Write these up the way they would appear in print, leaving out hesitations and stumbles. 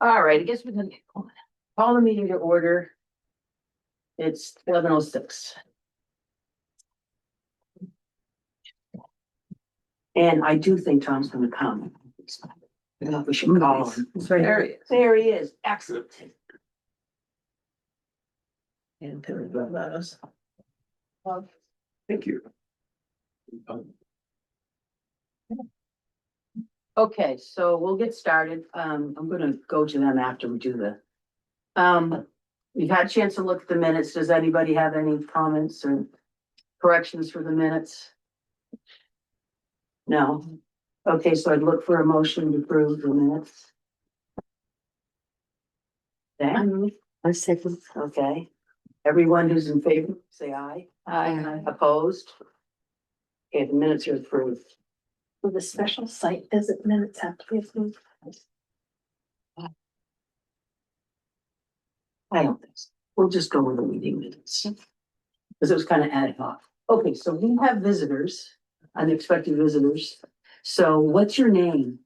All right, I guess we can call the meeting to order. It's 11:06. And I do think Tom's gonna come. We should call him. There he is. There he is. Excellent. And there we go, that is. Thank you. Okay, so we'll get started. I'm gonna go to them after we do we've had a chance to look at the minutes. Does anybody have any comments or corrections for the minutes? No. Okay, so I'd look for a motion to approve the minutes. Dan? I second. Okay. Everyone who's in favor, say aye. Aye. Opposed? Okay, the minutes are approved. Will the special site visit minutes have to be approved? I don't think so. We'll just go with the meeting minutes. Because it was kind of ad hoc. Okay, so we have visitors, unexpected visitors. So what's your name?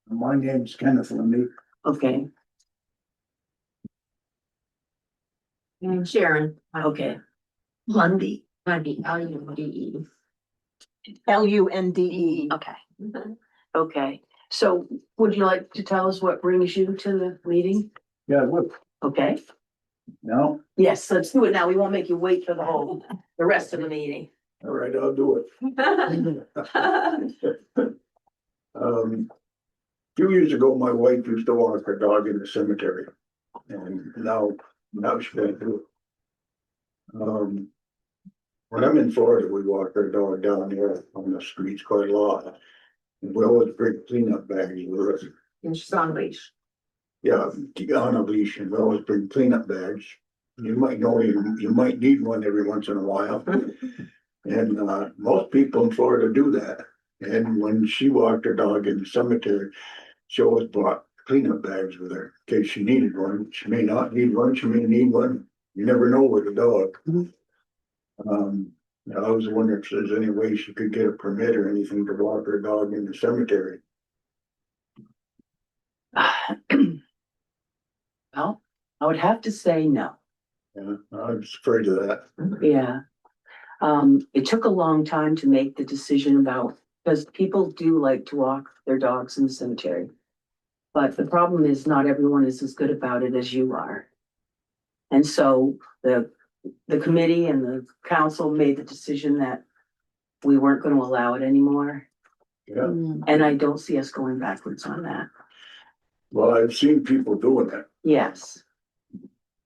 My name's Kenneth Lundy. Okay, And Sharon. okay. Lundy. Lundy, Lunde. Lunde. Okay. Okay, so would you like to tell us what brings you to the meeting? Yeah, look, Okay, no, yes, let's do it now. We won't make you wait for the rest of the meeting. all right, I'll do it. Few years ago, my wife used to walk her dog in the cemetery. And now she can't do it. When I'm in Florida, we walk our dog down there on the streets quite a lot. And we always bring cleanup bags with us. And she's on leash. Yeah, on a leash, and we always bring cleanup bags. You might know you might need one every once in a while. And most people in Florida do that. And when she walked her dog in the cemetery, she always brought cleanup bags with her in case she needed one. She may not need one, she may need one. You never know with a dog. I was wondering if there's any way she could get a permit or anything to walk her dog in the cemetery. Well, I would have to say no. Yeah, I was afraid of that. Yeah. It took a long time to make the decision about, because people do like to walk their dogs in the cemetery. But the problem is not everyone is as good about it as you are. And so the committee and the council made the decision that we weren't going to allow it anymore. Yeah, And I don't see us going backwards on that. well, I've seen people doing that. Yes.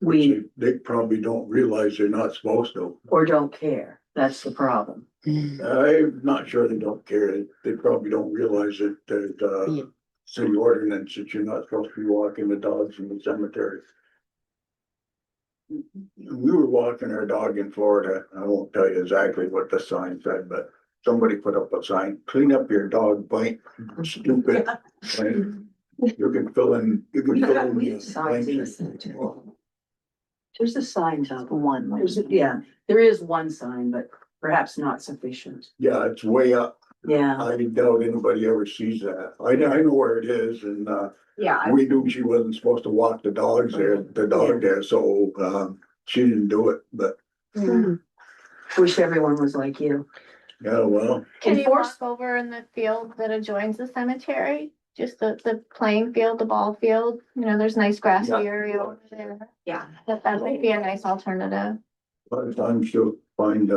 Which they probably don't realize they're not supposed to. Or don't care. That's the problem. I'm not sure they don't care. They probably don't realize that there's city ordinance that you're not supposed to be walking the dogs in the cemetery. We were walking our dog in Florida. I won't tell you exactly what the sign said, but somebody put up a sign, clean up your dog bite, stupid. You can fill in the Signs in the blanks. cemetery. There's a sign up. One. Yeah, there is one sign, but perhaps not sufficient. Yeah, it's way up. Yeah, I doubt anybody ever sees that. I know where it is, and Yeah. we knew she wasn't supposed to walk the dogs there, the dog there, so she didn't do it, but wish everyone was like you. yeah, well, Can you Enforce- walk over in the field that adjoins the cemetery? Just the playing field, the ball field, there's nice grassy Yeah. area over there. Yeah. That might be a nice alternative. a lot of times she'll find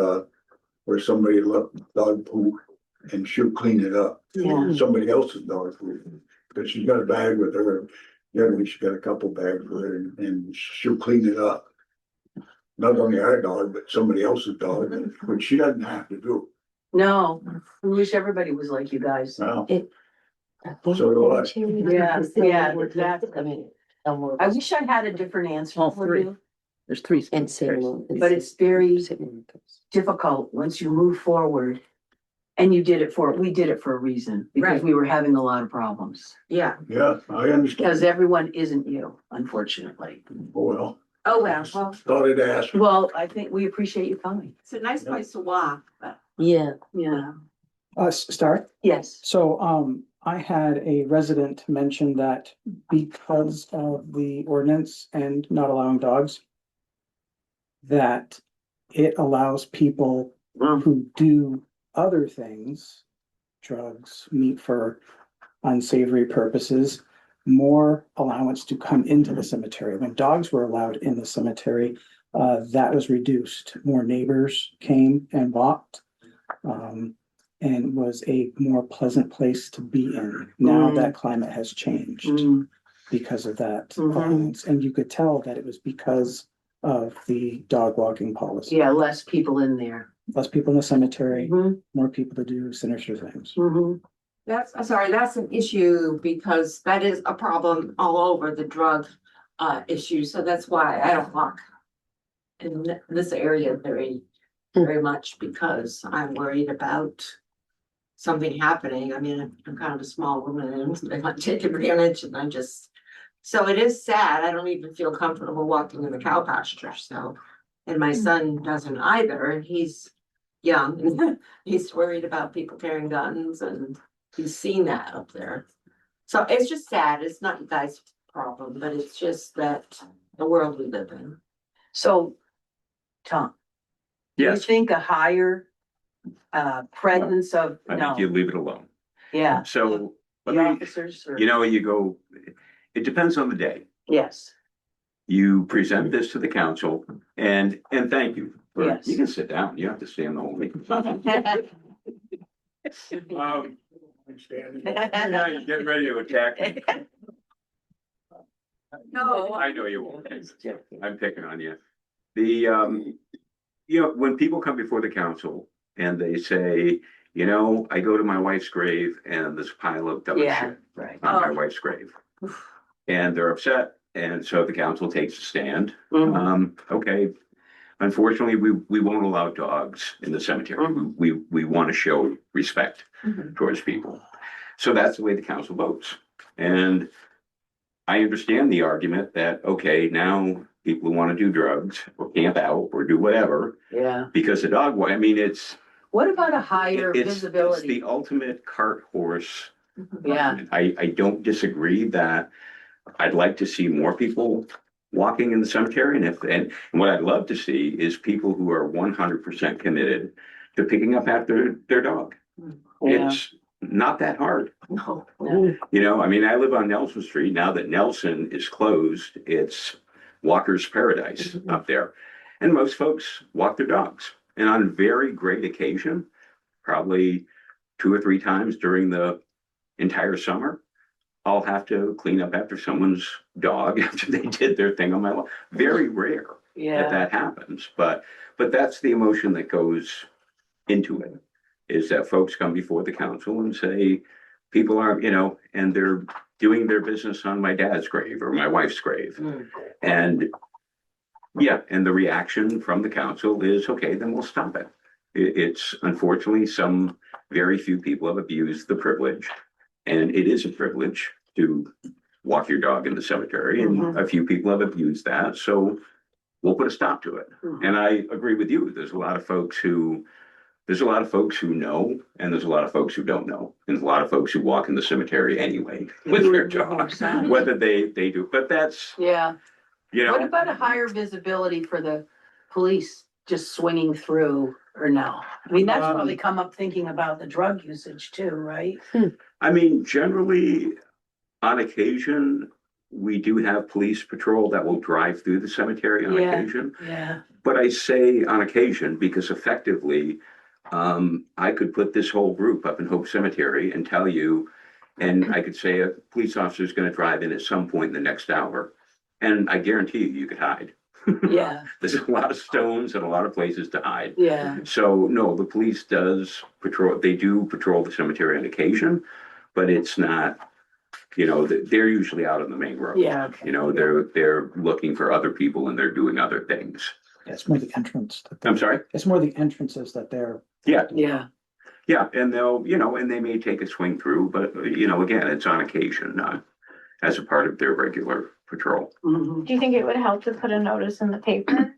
where somebody left dog poop and she'll clean it up. Yeah. Somebody else's dog food, because she's got a bag with her. Generally, she's got a couple bags with her, and she'll clean it up. Not only our dog, but somebody else's dog, which she doesn't have to do. No, I wish everybody was like you guys. Now, so do I. Yeah, exactly. I wish I had a different answer All for three. you, There's three. And cemeteries. but it's very difficult once you move forward. And we did it for a reason, because Right. we were having a lot of problems. Yeah. Yeah, I understand. Because everyone isn't you, unfortunately. Oh, well, Oh, well, thought I'd ask. Well, I think we appreciate you coming. it's a nice place to walk, but. Yeah. Yeah. Start. Yes. So, I had a resident mention that because of the ordinance and not allowing dogs, that it allows people who do other things, drugs, meat for unsavory purposes, more allowance to come into the cemetery. When dogs were allowed in the cemetery, that was reduced. More neighbors came and walked. And was a more pleasant place to be in. Now that climate has changed because of that allowance. And you could tell that it was because of the dog walking policy. Yeah, less people in there. Less people in the cemetery, Mhm, more people to do sinister things. mhm. That's, I'm sorry, that's an issue because that is a problem all over the drug issue. So that's why I don't walk in this area very much because I'm worried about something happening. I mean, I'm kind of a small woman and I might take advantage and I just, so it is sad. I don't even feel comfortable walking in the cow pasture, so. And my son doesn't either, and he's young, and he's worried about people carrying guns and he's seen that up there. So it's just sad. It's not you guys' problem, but it's just that the world we live in. So, Tom. Do you Yes, think a higher presence of, I think you no, leave it alone. yeah, So, the let me, officers or? you go, it depends on the day. Yes, You present this to the council and thank you. Yes. You can sit down, you don't have to stand the whole meeting. Yeah, you're getting ready to attack me. No. I know you won't. I'm picking on you. When people come before the council and they say, I go to my wife's grave and there's a pile of dumb yeah, shit right. on my wife's grave. And they're upset. And so the council takes a stand. Mhm. Okay. Unfortunately, we won't allow dogs in the cemetery. We want to show respect towards people. So that's the way the council votes. And I understand the argument that, okay, now people who want to do drugs or camp out or do whatever Yeah. because the dog, I mean, it's What about a higher it's visibility? the ultimate cart horse. Yeah, I don't disagree that I'd like to see more people walking in the cemetery. And what I'd love to see is people who are 100% committed to picking up after their dog. yeah. It's not that hard. No. I mean, I live on Nelson Street. Now that Nelson is closed, it's walker's paradise up there. And most folks walk their dogs. And on very great occasion, probably 2 or 3 times during the entire summer, I'll have to clean up after someone's dog after they did their thing on my lawn. Very rare Yeah. that happens, but that's the emotion that goes into it, is that folks come before the council and say, people are, and they're doing their business on my dad's grave or my wife's grave. And yeah, and the reaction from the council is, okay, then we'll stop it. It's unfortunately some very few people have abused the privilege. And it is a privilege to walk your dog in the cemetery, and a few people have abused that. So we'll put a stop to it. And I agree with you. There's a lot of folks who know, and there's a lot of folks who don't know. And there's a lot of folks who walk in the cemetery anyway with their dog, whether they do. But that's, Yeah. What about a higher visibility for the police just swinging through or no? I mean, that's probably come up thinking about the drug usage too, right? I mean, generally, on occasion, we do have police patrol that will drive through the cemetery on Yeah. occasion. Yeah. But I say on occasion because effectively, I could put this whole group up in Hope Cemetery and tell you, and I could say a police officer is going to drive in at some point in the next hour. And I guarantee you could hide. Yeah. There's a lot of stones and a lot of places to hide. Yeah. So no, the police does patrol. They do patrol the cemetery on occasion, but it's not, they're usually out on the main road. Yeah. Okay. They're looking for other people and they're doing other things. It's more the entrance. I'm sorry? It's more the entrances that they're. Yeah. Yeah. Yeah. And they'll, and they may take a swing through, but again, it's on occasion, not as a part of their regular patrol. Mhm. Do you think it would help to put a notice in the paper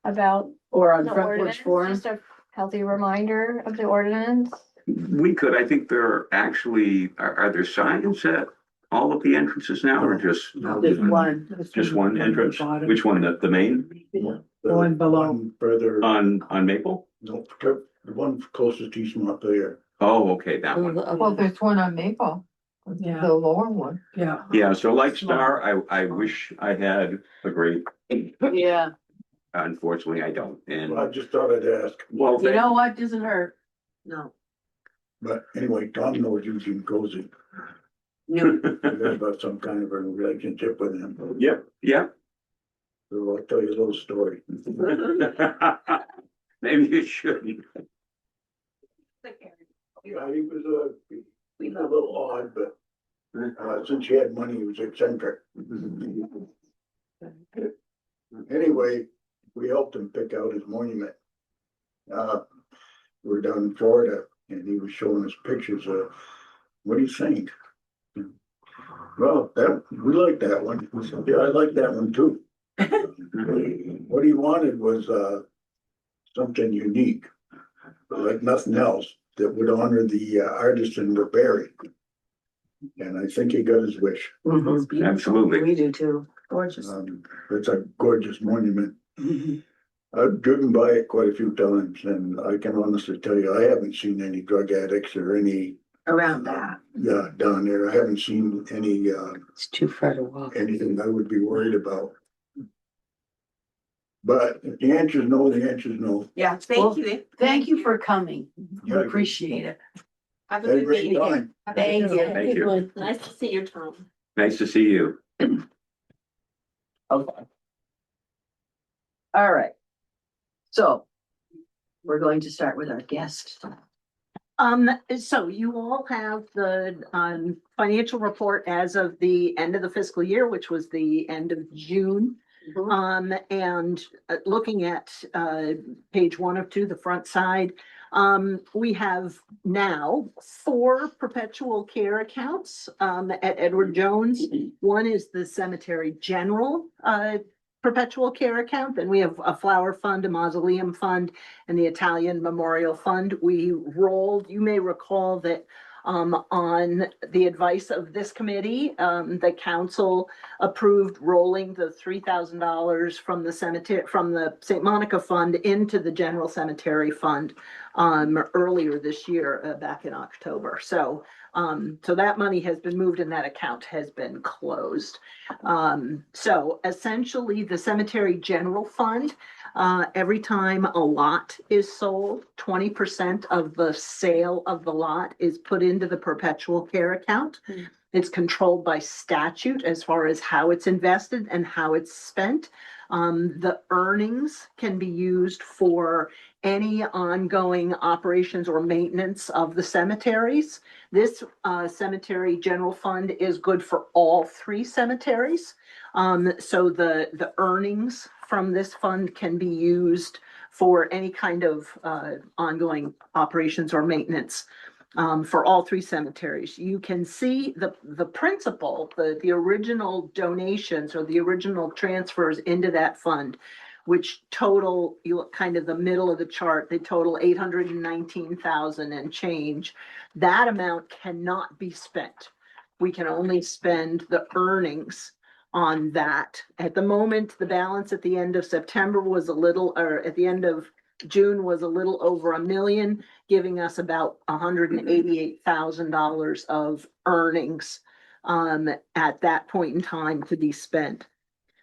about Or on the Front Porch ordinance? Forum? Just a healthy reminder of the ordinance? We could, I think there are actually, are there signs at all of the entrances now or just? There's one. Just one entrance? Which one, the main The One below. one Further, on Maple? no, the one closest to East Montpelier. Oh, okay, that one. Well, there's one on Maple, Yeah. the lower one. Yeah. Yeah, so like Star, I wish I had a great, Yeah. unfortunately, I don't. Well, I And, just thought I'd ask, well, You know what? Doesn't hurt. No. but anyway, Tom knows Eugene Cozy. No. I've got about some kind of a relationship with him. yep, yep. So I'll tell you a little story. Maybe you shouldn't. Yeah, he was a little odd, but since he had money, he was eccentric. Anyway, we helped him pick out his monument. We were down in Florida and he was showing us pictures of, what do you think? Well, we like that one. We said, yeah, I like that one too. What he wanted was something unique, like nothing else, that would honor the artisan of Barre. And I think he got his wish. Absolutely. We do too. Gorgeous. It's a gorgeous monument. Mhm. I've driven by it quite a few times and I can honestly tell you, I haven't seen any drug addicts or any, Around that. yeah, down there. I haven't seen any, It's too far to walk. anything I would be worried about. But if the answer is no, the answer is no. Yeah, Well, thank you. Thank you for coming. Yeah. Appreciate it. Have a Had a good great meeting. time. Thank you. Thank you. Nice to see you, Tom. Nice to see you. Okay. All right. So we're going to start with our guest. So you all have the, financial report as of the end of the fiscal year, which was the end of June. And looking at, page 1 of 2, the front side, we have now 4 perpetual care accounts, at Edward Jones. One is the cemetery general, perpetual care account. Then we have a flower fund, a mausoleum fund, and the Italian Memorial Fund. We rolled, you may recall that on the advice of this committee, the council approved rolling the $3,000 from the cemetery, from the St. Monica Fund into the general cemetery fund earlier this year, back in October. So that money has been moved and that account has been closed. So essentially the cemetery general fund, every time a lot is sold, 20% of the sale of the lot is put into the perpetual care account. It's controlled by statute as far as how it's invested and how it's spent. The earnings can be used for any ongoing operations or maintenance of the cemeteries. This cemetery general fund is good for all 3 cemeteries. So the earnings from this fund can be used for any kind of ongoing operations or maintenance for all 3 cemeteries. You can see the principal, the original donations or the original transfers into that fund, which total, you look kind of the middle of the chart, they total 819,000 and change. That amount cannot be spent. We can only spend the earnings on that. At the moment, the balance at the end of September was a little, or at the end of June was a little over $1 million, giving us about $188,000 of earnings at that point in time to be spent.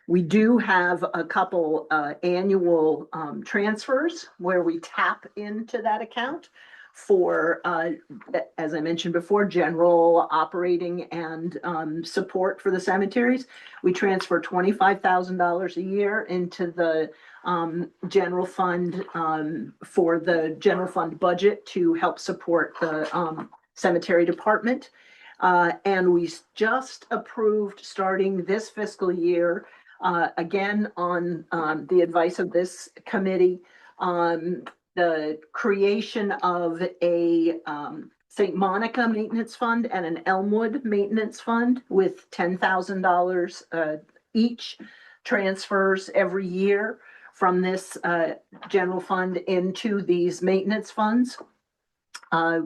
We do have a couple annual transfers where we tap into that account for, as I mentioned before, general operating and support for the cemeteries. We transfer $25,000 a year into the general fund for the general fund budget to help support the cemetery department. And we just approved starting this fiscal year, again, on the advice of this committee, the creation of a St. Monica maintenance fund and an Elmwood maintenance fund with $10,000 each, transfers every year from this general fund into these maintenance funds.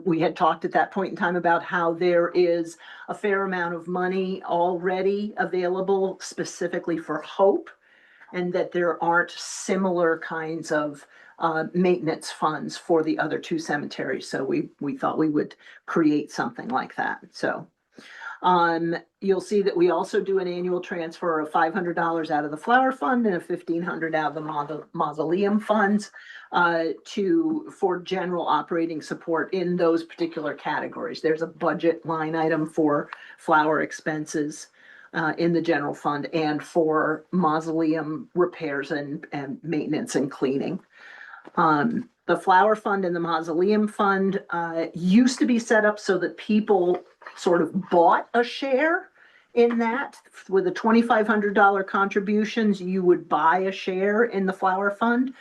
We had talked at that point in time about how there is a fair amount of money already available specifically for Hope, and that there aren't similar kinds of maintenance funds for the other two cemeteries. So we thought we would create something like that. So you'll see that we also do an annual transfer of $500 out of the flower fund and a $1,500 out of the mausoleum funds for general operating support in those particular categories. There's a budget line item for flower expenses in the general fund and for mausoleum repairs and maintenance and cleaning. The flower fund and the mausoleum fund used to be set up so that people sort of bought a share in that. With the $2,500 contributions, you would buy a share in the flower fund.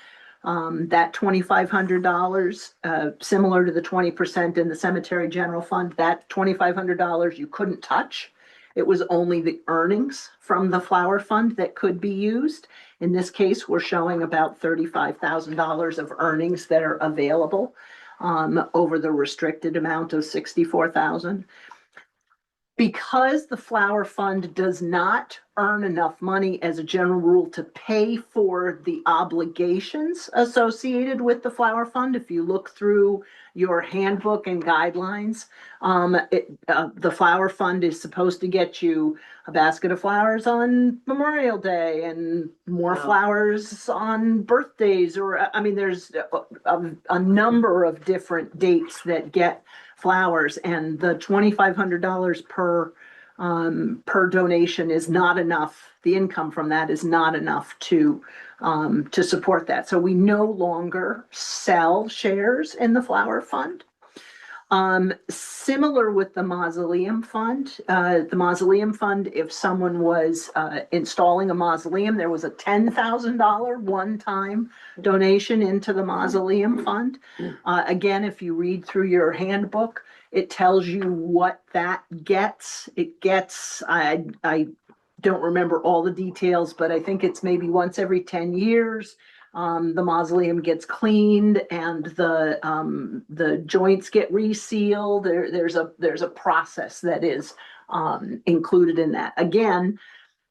That $2,500, similar to the 20% in the cemetery general fund, that $2,500 you couldn't touch. It was only the earnings from the flower fund that could be used. In this case, we're showing about $35,000 of earnings that are available over the restricted amount of $64,000. Because the flower fund does not earn enough money as a general rule to pay for the obligations associated with the flower fund, if you look through your handbook and guidelines, the flower fund is supposed to get you a basket of flowers on Memorial Day and more flowers on birthdays, or I mean, there's a number of different dates that get flowers, and the $2,500 per donation is not enough. The income from that is not enough to support that. So we no longer sell shares in the flower fund. Similar with the mausoleum fund. The mausoleum fund, if someone was installing a mausoleum, there was a $10,000 one-time donation into the mausoleum fund. Again, if you read through your handbook, it tells you what that gets. It gets, I don't remember all the details, but I think it's maybe once every 10 years. The mausoleum gets cleaned and the joints get resealed. There's a process that is included in that. Again,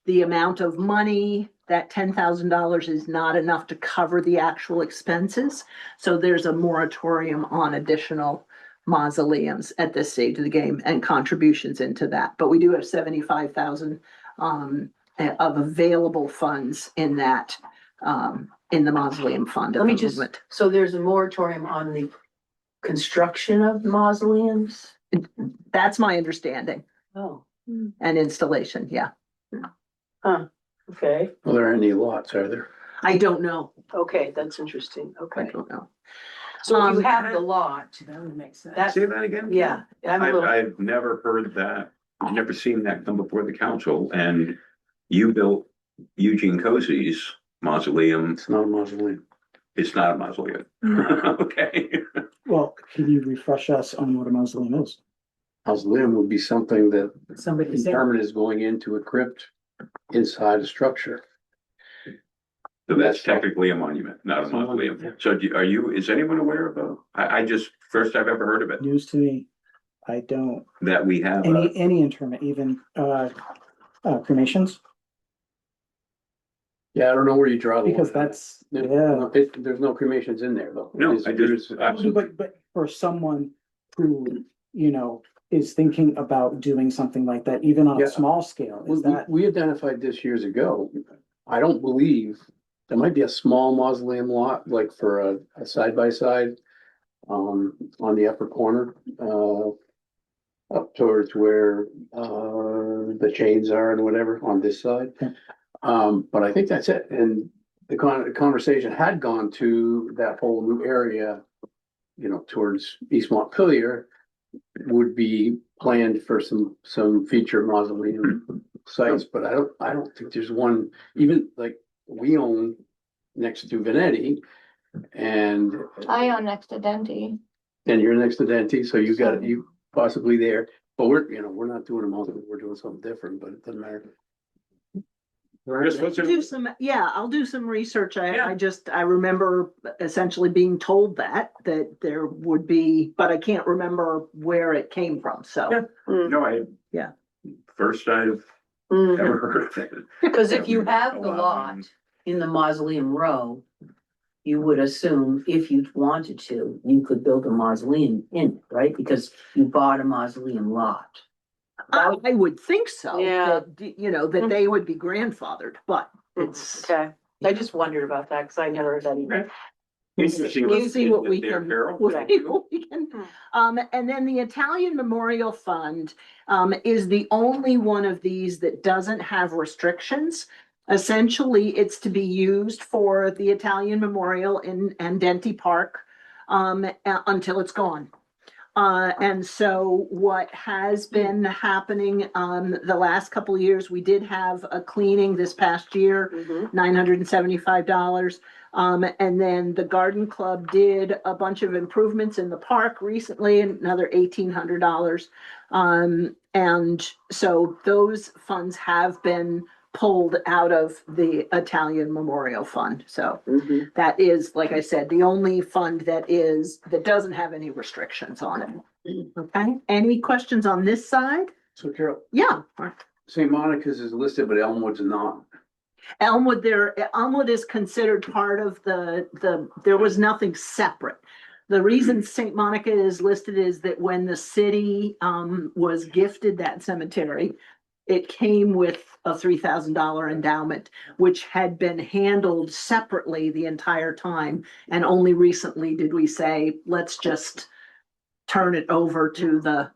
the amount of money, that $10,000 is not enough to cover the actual expenses. So there's a moratorium on additional mausoleums at this stage of the game and contributions into that. But we do have $75,000 of available funds in that. In the mausoleum fund. Let me just, so there's a moratorium on the construction of mausoleums? That's my understanding. Oh. And installation, yeah. Okay, Well, there aren't any lots, are there? I don't know. okay, that's interesting, I okay. don't know. So if you have the lot, That would make sense. that, Say that again? yeah, I'm a little, I've never heard that, I've never seen that come before the council, and you built Eugene Cozy's mausoleum. It's not a mausoleum. It's not a mausoleum. Okay. Well, can you refresh us on what a mausoleum is? Mausoleum would be something that Somebody said. determined is going into a crypt inside a structure. So that's technically a monument, not a mausoleum. So is anyone aware of first I've ever heard of it, News to me. I don't, that we have any interment, even, cremations, Yeah, I don't know where you draw the line. because that's, yeah. There's no cremations in there though. No, There's But for someone who, is thinking about doing something like that, even on Yeah. a small scale, is that? We identified this years ago. I don't believe there might be a small mausoleum lot, like for a side by side. On the upper corner, up towards where the chains are and whatever on this side. But I think that's it. And the conversation had gone to that whole new area, towards East Montpelier, would be planned for some future mausoleum sites, but I don't think there's one, even like we own next to Venetti, and I own next to Denti. you're next to Denti, so you possibly there, but we're not doing a mausoleum, we're doing something different, but it doesn't matter. Just listen. Do some, yeah, I'll do some research. Yeah. I remember essentially being told that there would be, but I can't remember where it came from, so. Yeah. No, Yeah. First I've Mhm. ever heard of it. Because if you have the Oh, wow. lot in the mausoleum row, you would assume if you wanted to, you could build a mausoleum in it, right? Because you bought a mausoleum lot. I would think so. Yeah. That, you know, that they would be grandfathered, but it's. Okay, I just wondered about that because I never heard that either. Interesting. We'll see what we There, can, Carol. we'll Thank see you. what we can. And then the Italian Memorial Fund, is the only one of these that doesn't have restrictions. Essentially, it's to be used for the Italian Memorial in Andenti Park, until it's gone. And so what has been happening, the last couple of years, we did have a cleaning this past year, Mhm. $975. And then the garden club did a bunch of improvements in the park recently, another $1,800. And so those funds have been pulled out of the Italian Memorial Fund. So Mhm. that is, like I said, the only fund that doesn't have any restrictions on it. Okay, any questions on this side? So Carol, Yeah. St. Monica's is listed, but Elmwood's not. Elmwood is considered part of there was nothing separate. The reason St. Monica is listed is that when the city, was gifted that cemetery, it came with a $3,000 endowment, which had been handled separately the entire time. And only recently did we say, let's just turn it over to the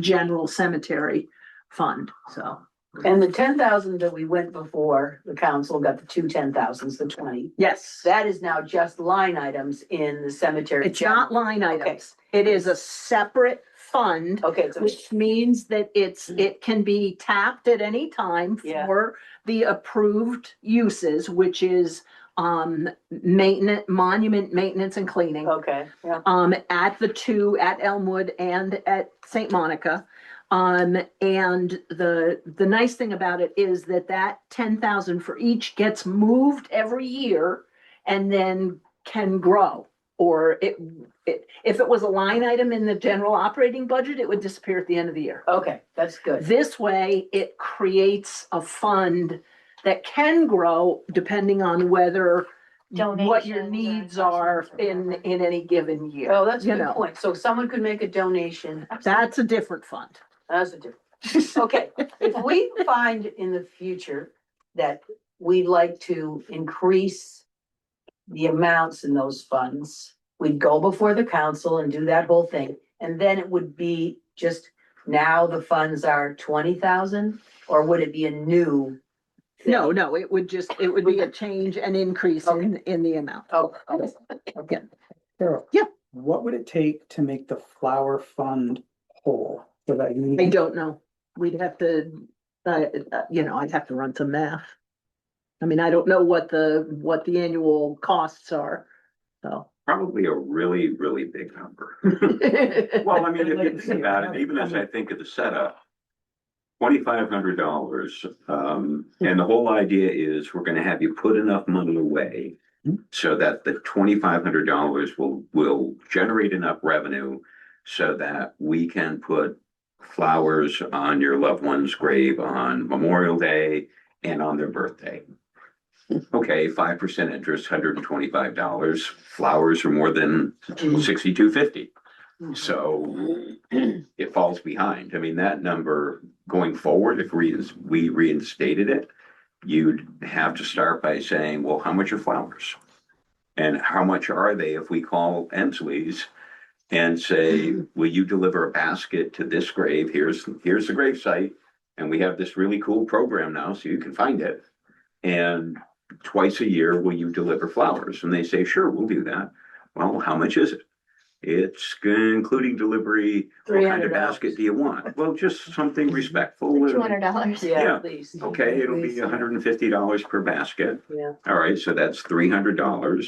general cemetery fund, so. And the 10,000 that we went before, the council got the two 10,000s, the 20. Yes, That is now just line items in the cemetery. it's not line Okay. items. It is a separate fund, Okay, so which means that it can be tapped at any time Yeah. for the approved uses, which is maintenance, monument maintenance and cleaning. okay, yeah. At Elmwood and at St. Monica. And the nice thing about it is that 10,000 for each gets moved every year and then can grow. Or if it was a line item in the general operating budget, it would disappear at the end of the year. Okay, that's good. This way, it creates a fund that can grow depending on what your Donations or needs are in any given year. Oh, that's a you good know. point. So someone could make a donation. That's a different fund. That's a different. Okay, if we find in the future that we'd like to increase the amounts in those funds, we'd go before the council and do that whole thing. And then it would be just, now the funds are 20,000, or would it be a new? thing? No, it would be a change, an increase in the amount. Oh, okay. Okay. Carol? Yeah. What would it take to make the flower fund whole? So that I you, don't know. We'd have to, I'd have to run some math. I mean, I don't know what the annual costs are, so. Probably a really, really big number. Well, I mean, if you think about it, even as I think of the setup, $2,500. And the whole idea is we're gonna have you put enough money away so that the $2,500 will generate enough revenue so that we can put flowers on your loved one's grave on Memorial Day and on their birthday. Okay, 5% interest, $125. Flowers are more than $62.50. So it falls behind. I mean, that number going forward, if we reinstated it, you'd have to start by saying, well, how much are flowers? And how much are they if we call Ensley's and say, will you deliver a basket to this grave? Here's the grave site. And we have this really cool program now, so you can find it. And twice a year, will you deliver flowers? And they say, sure, we'll do that. Well, how much is it? It's including delivery. What kind of $300. basket do you want? Well, just something respectful. $200. Yeah, Yeah. please. Okay, it'll be $150 per basket. Yeah. All right, so that's $300.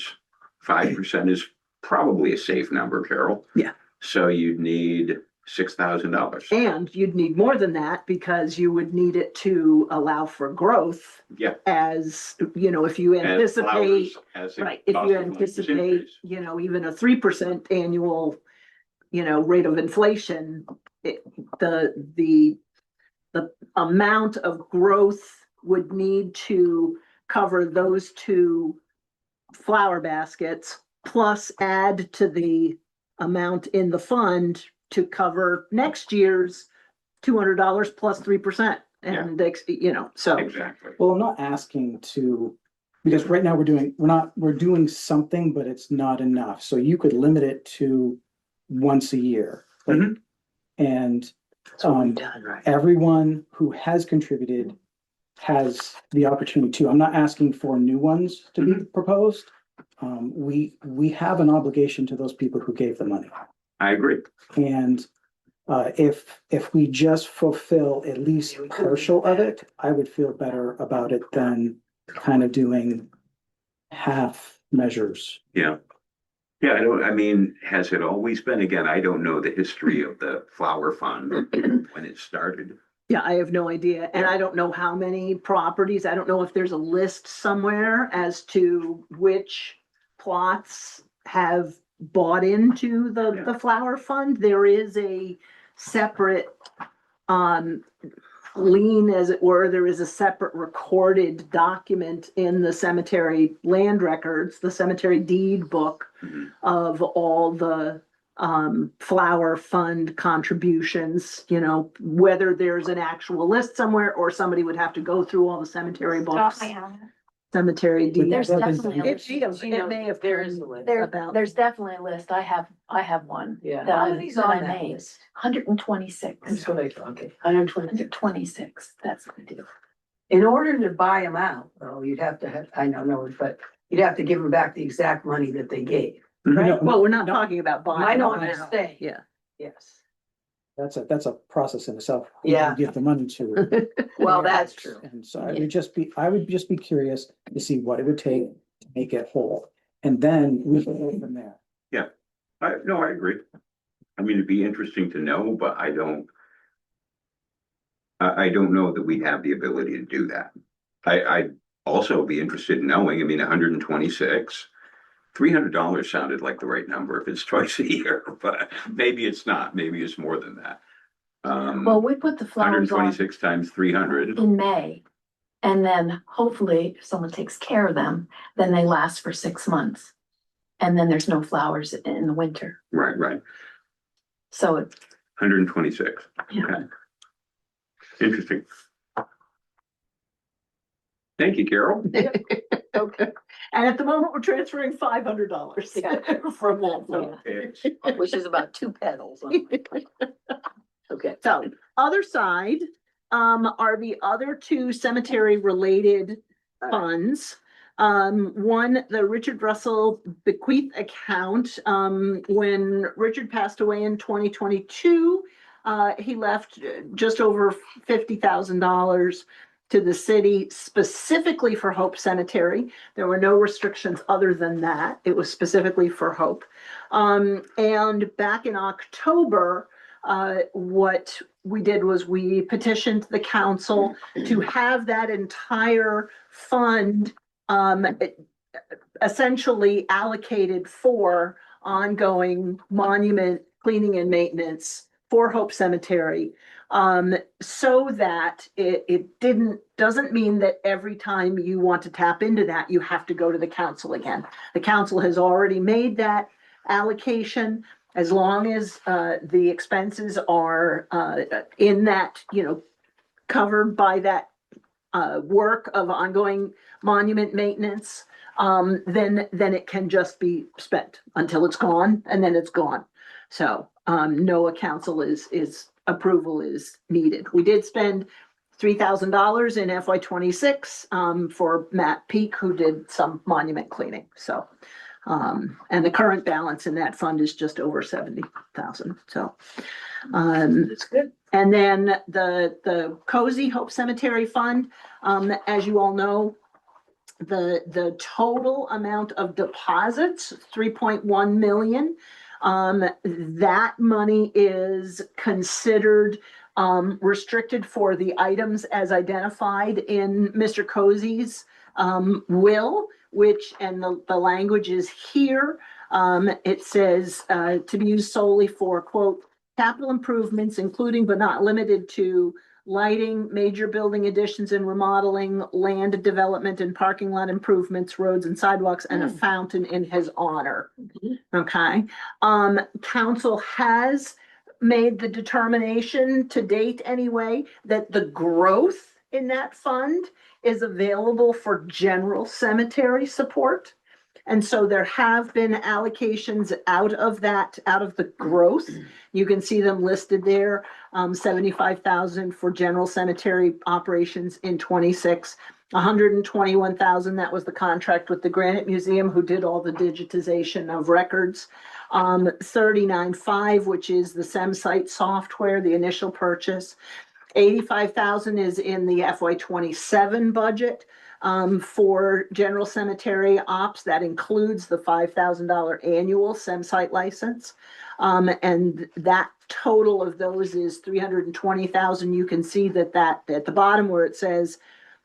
5% is probably a safe number, Carol. Yeah. So you'd need $6,000. And you'd need more than that because you would need it to allow for growth Yeah. as, you know, if you As anticipate, flowers, as the right, if cost you of funds anticipate, increase. you know, even a 3% annual, you know, rate of inflation, the amount of growth would need to cover those two flower baskets, plus add to the amount in the fund to cover next year's $200 plus 3%. And, you know, so, Exactly. Well, I'm not asking to, because right now we're doing something, but it's not enough. So you could limit it to once a year. Like, Mhm. And That's what we've done, right? everyone who has contributed has the opportunity to. I'm not asking for new ones to be proposed. We have an obligation to those people who gave the money. I agree. And if we just fulfill at least partial of it, I would feel better about it than kind of doing half measures. Yeah. Yeah, I mean, has it always been, again, I don't know the history of the flower fund when it started. yeah, I have no idea. And I don't know how many properties, I don't know if there's a list somewhere as to which plots have bought into the flower fund. There is a separate, lien, as it were. There is a separate recorded document in the cemetery land records, the cemetery deed book Mhm. of all the flower fund contributions, you know, whether there's an actual list somewhere or somebody would have to go through all the cemetery books, cemetery deed. There's definitely a It may have, it may have. There is a list. About- There's definitely a list. I have one. Yeah. That How I many's that on I that made. list? 126. That's what I thought, okay, 120. 126, that's what I do. In order to buy them out, though, you'd have to have, I don't know, but you'd have to give them back the exact money that they gave. Right? Well, we're not talking about buying. I know them what now. you're saying. Yeah. Yes. That's a process in itself. Who Yeah. you give the money to. Well, that's true. And so I would just be curious to see what it would take to make it whole. And then we can go from there. I agree. I mean, it'd be interesting to know, but I don't know that we have the ability to do that. I'd also be interested in knowing, I mean, 126, $300 sounded like the right number if it's twice a year, but maybe it's not, maybe it's more than that. Well, we put the flowers on 126 times 300. in May. And then hopefully if someone takes care of them, then they last for 6 months. And then there's no flowers in the winter. Right. So it, 126. Yeah. Okay. Interesting. Thank you, Carol. Okay. And at the moment, we're transferring $500 from that. fund. Okay. Which is about 2 petals. Okay. So, other side, are the other two cemetery related funds. One, the Richard Russell bequeath account, when Richard passed away in 2022, he left just over $50,000 to the city specifically for Hope Cemetery. There were no restrictions other than that. It was specifically for Hope. And back in October, what we did was we petitioned the council to have that entire fund essentially allocated for ongoing monument cleaning and maintenance for Hope Cemetery. So that it doesn't mean that every time you want to tap into that, you have to go to the council again. The council has already made that allocation. As long as the expenses are in that, you know, covered by that work of ongoing monument maintenance, then it can just be spent until it's gone, and then it's gone. So no council approval is needed. We did spend $3,000 in FY26 for Matt Peak, who did some monument cleaning. So. And the current balance in that fund is just over 70,000. So, That's good. and then the Cozy Hope Cemetery Fund, as you all know, the total amount of deposits, 3.1 million. That money is considered restricted for the items as identified in Mr. Cozy's will, which, and the language is here. It says to be used solely for, quote, capital improvements, including but not limited to lighting, major building additions and remodeling, land development and parking lot improvements, roads and sidewalks, and a fountain in his honor. Okay. Council has made the determination to date anyway, that the growth in that fund is available for general cemetery support. And so there have been allocations out of that, out of the growth. You can see them listed there, 75,000 for general cemetery operations in 26, 121,000, that was the contract with the Granite Museum who did all the digitization of records. 39.5, which is the SemSite software, the initial purchase. 85,000 is in the FY27 budget for general cemetery ops. That includes the $5,000 annual SemSite license. And that total of those is 320,000. You can see that at the bottom where it says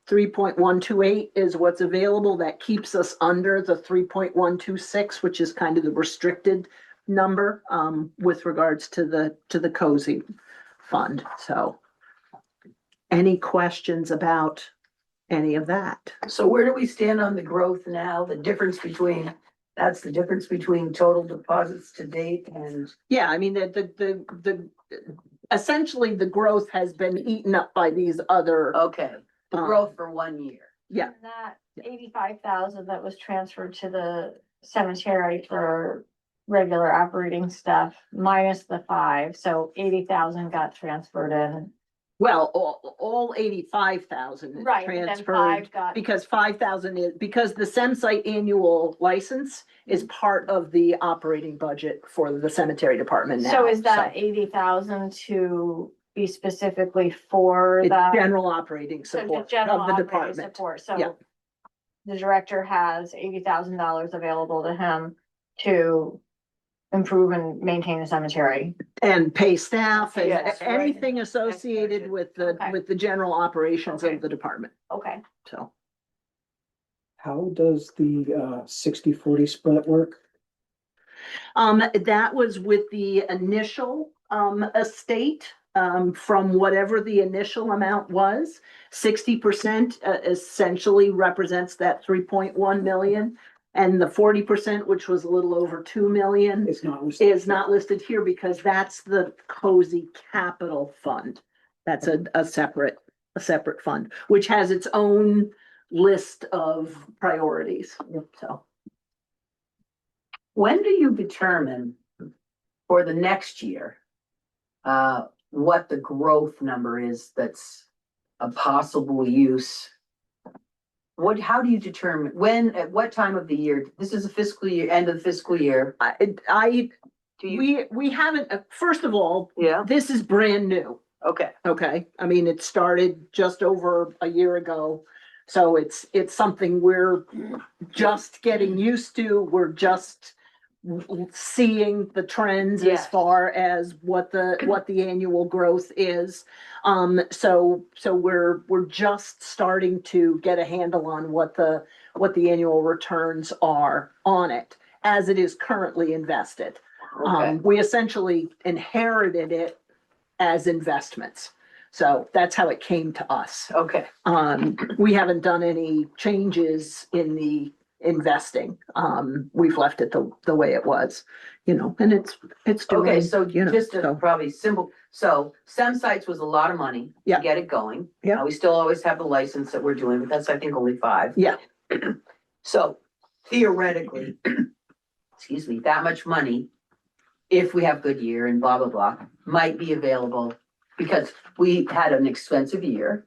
3.128 is what's available. That keeps us under the 3.126, which is kind of the restricted number with regards to the Cozy fund. So any questions about any of that? So where do we stand on the growth now? The difference between, that's the difference between total deposits to date and, Yeah, I mean, the essentially the growth has been eaten up by these other. okay, the growth for 1 year. Yeah. And that 85,000 that was transferred to the cemetery for regular operating stuff minus the 5, so 80,000 got transferred in. Well, all 85,000 is Right, but then transferred 5 got. because 5,000 is, because the SemSite annual license is part of the operating budget for the cemetery department now. So is that 80,000 to be specifically for It's that? general operating So support just general of the operating department. support, Yeah. so the director has $80,000 available to him to improve and maintain the cemetery. And pay staff and Yes, right. anything associated with Okay. the general operations Okay. of the department, Okay. so. How does the 60-40 split work? That was with the initial estate, from whatever the initial amount was. 60% essentially represents that 3.1 million. And the 40%, which was a little over 2 million, It's not listed. is not listed here because that's the Cozy Capital Fund. That's a separate fund, which has its own list of priorities, so. When do you determine for the next year, what the growth number is that's a possible use? How do you determine, when, at what time of the year? This is a fiscal year, end of the fiscal year. Do you, We haven't, first of all, yeah, this is brand new, okay, okay? I mean, it started just over a year ago. So it's something we're just getting used to. We're just seeing the trends as Yes. far as what the annual growth is. So we're just starting to get a handle on what the annual returns are on it as it is currently invested. okay, We essentially inherited it as investments. So that's how it came to us. okay. We haven't done any changes in the investing. We've left it the way it was, and it's doing. Okay, so just so. a probably simple, so SemSites was a lot of money Yeah. to get it going. Yeah. We still always have the license that we're doing, but that's, I think, only 5. Yeah. So theoretically, excuse me, that much money, if we have good year and blah, blah, blah, might be available because we had an expensive year.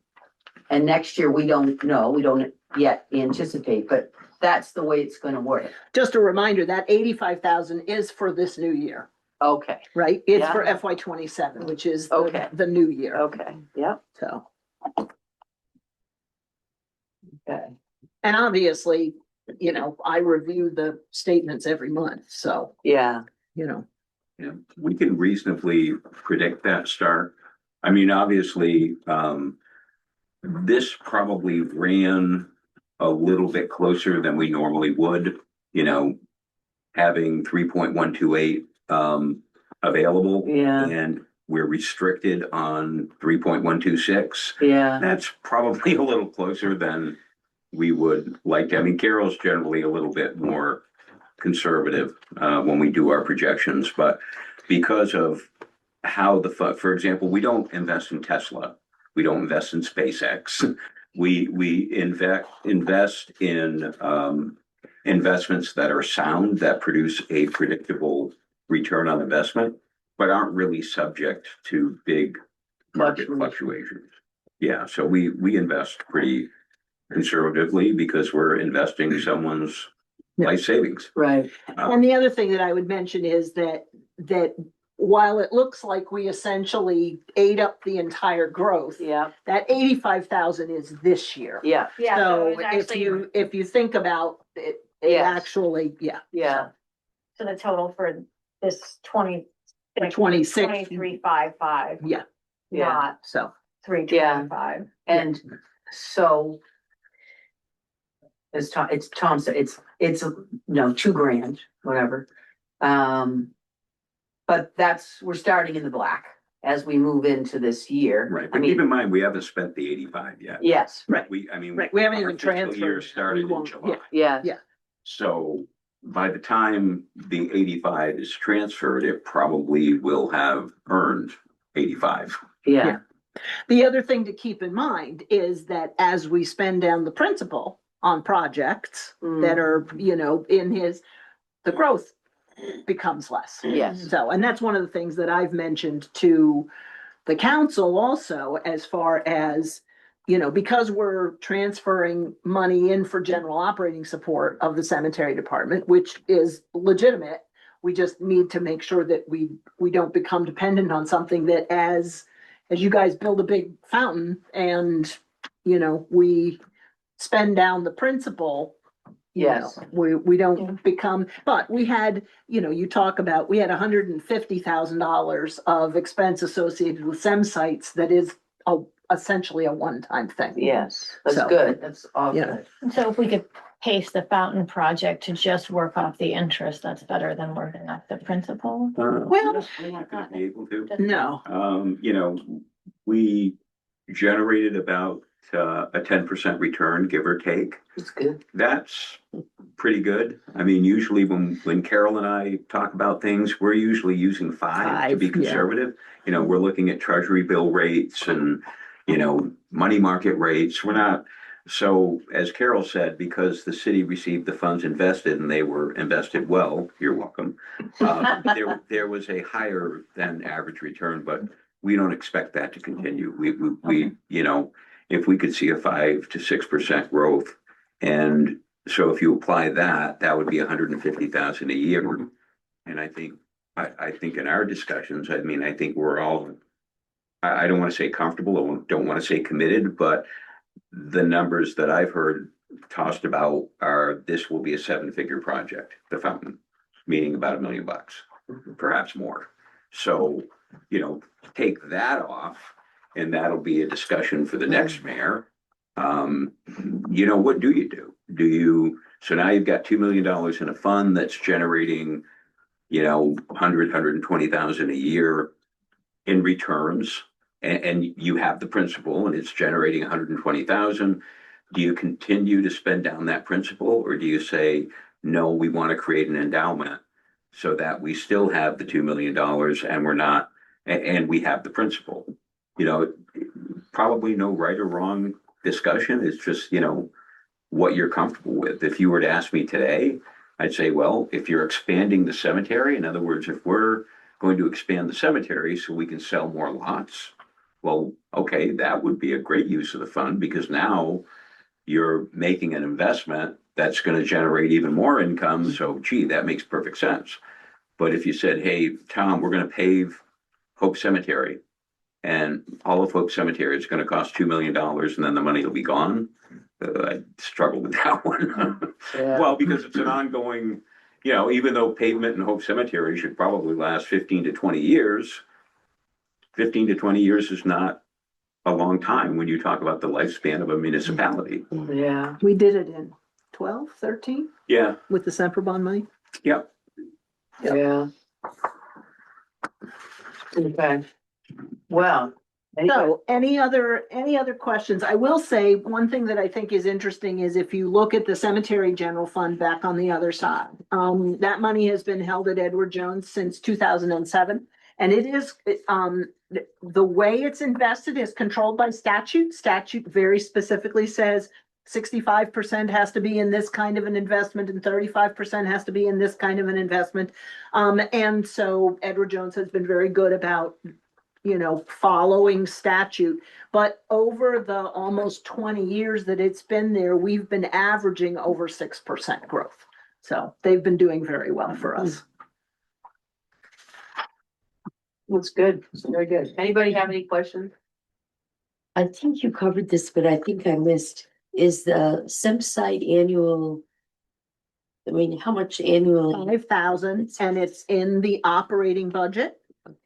And next year, we don't know, we don't yet anticipate, but that's the way it's gonna work. Just a reminder, that 85,000 is for this new year, Okay, right? It's Yeah. for FY27, which is Okay. the new year, okay, yeah, so. okay. And obviously, I review the statements every month, so, Yeah, Yeah, we can reasonably predict that start. I mean, obviously, this probably ran a little bit closer than we normally would, you know, having 3.128 available. Yeah. And we're restricted on 3.126. Yeah, That's probably a little closer than we would like to. I mean, Carol's generally a little bit more conservative when we do our projections, but because of how for example, we don't invest in Tesla, we don't invest in SpaceX. We invest in investments that are sound, that produce a predictable return on investment, but aren't really subject to big market fluctuations. Yeah, so we invest pretty conservatively because we're investing someone's life savings. right. And the other thing that I would mention is that while it looks like we essentially ate up the entire growth, Yeah, that 85,000 is this year. yeah, Yeah, So it's actually, if you think about it, it Yes. actually, yeah. yeah. so the total for this 26. 2355, Yeah, Yeah. not so. 325. And so. It's Tom said, it's, no, $2,000, whatever. But we're starting in the black as we move into this year. Right, I but keep mean, in mind, we haven't spent the 85 yet. yes, Right. We, I mean. Right, we haven't our even fiscal transferred. Year started We in won't- July. yeah, Yeah. So by the time the 85 is transferred, it probably will have earned 85. yeah, The other thing to keep in mind is that as we spend down the principal on projects that are, the growth becomes less. yes, So, and that's one of the things that I've mentioned to the council also, as far as, because we're transferring money in for general operating support of the cemetery department, which is legitimate. We just need to make sure that we don't become dependent on something that as you guys build a big fountain and, we spend down the principal. yes, We don't become, but we had, you talk about, we had $150,000 of expense associated with SEM sites that is essentially a one-time thing. yes. That's So, good. That's all yeah. good. So if we could pace the fountain project to just work off the interest, that's better than working off the principal. Well- We're not gonna be able to. No, We generated about a 10% return, give or take. It's good. That's pretty good. I mean, usually when Carol and I talk about things, we're usually using 5 to be 5, yeah. conservative. We're looking at treasury bill rates and, money market rates. We're not, so as Carol said, because the city received the funds invested and they were invested well, you're welcome. There was a higher than average return, but we don't expect that to continue. We, if we could see a 5 to 6% growth. And so if you apply that, that would be 150,000 a year. And I think in our discussions, I think we're all, I don't want to say comfortable, I don't want to say committed, but the numbers that I've heard tossed about are, this will be a 7-figure project, the fountain, meaning about $1 million, perhaps more. So, take that off, and that'll be a discussion for the next mayor. What do you do? So now you've got $2 million in a fund that's generating, 120,000 a year in returns, and you have the principal and it's generating 120,000. Do you continue to spend down that principal, or do you say, no, we want to create an endowment so that we still have the $2 million and we're not, and we have the principal? Probably no right or wrong discussion. It's just, what you're comfortable with. If you were to ask me today, I'd say, well, if you're expanding the cemetery, in other words, if we're going to expand the cemetery so we can sell more lots, well, okay, that would be a great use of the fund, because now you're making an investment that's going to generate even more income. So, gee, that makes perfect sense. But if you said, hey, Tom, we're going to pave Hope Cemetery, and all of Hope Cemetery is going to cost $2 million, and then the money will be gone, I struggle with that one. Yeah. Well, because it's an ongoing, you know, even though pavement in Hope Cemetery should probably last 15 to 20 years, 15 to 20 years is not a long time when you talk about the lifespan of a municipality. Yeah. We did it in 12, 13 Yeah, with the Semper Bond money. yeah. Yeah. Okay. Well. So any other questions? I will say, one thing that I think is interesting is if you look at the cemetery general fund back on the other side, that money has been held at Edward Jones since 2007. And it is, the way it's invested is controlled by statute. Statute very specifically says 65% has to be in this kind of an investment and 35% has to be in this kind of an investment. And so Edward Jones has been very good about, you know, following statute. But over the almost 20 years that it's been there, we've been averaging over 6% growth. So they've been doing very well for us. That's good. Very good. Anybody have any questions? I think you covered this, but I think I missed, is the SEMSite annual, I mean, how much annually? 5,000, and it's in the operating budget.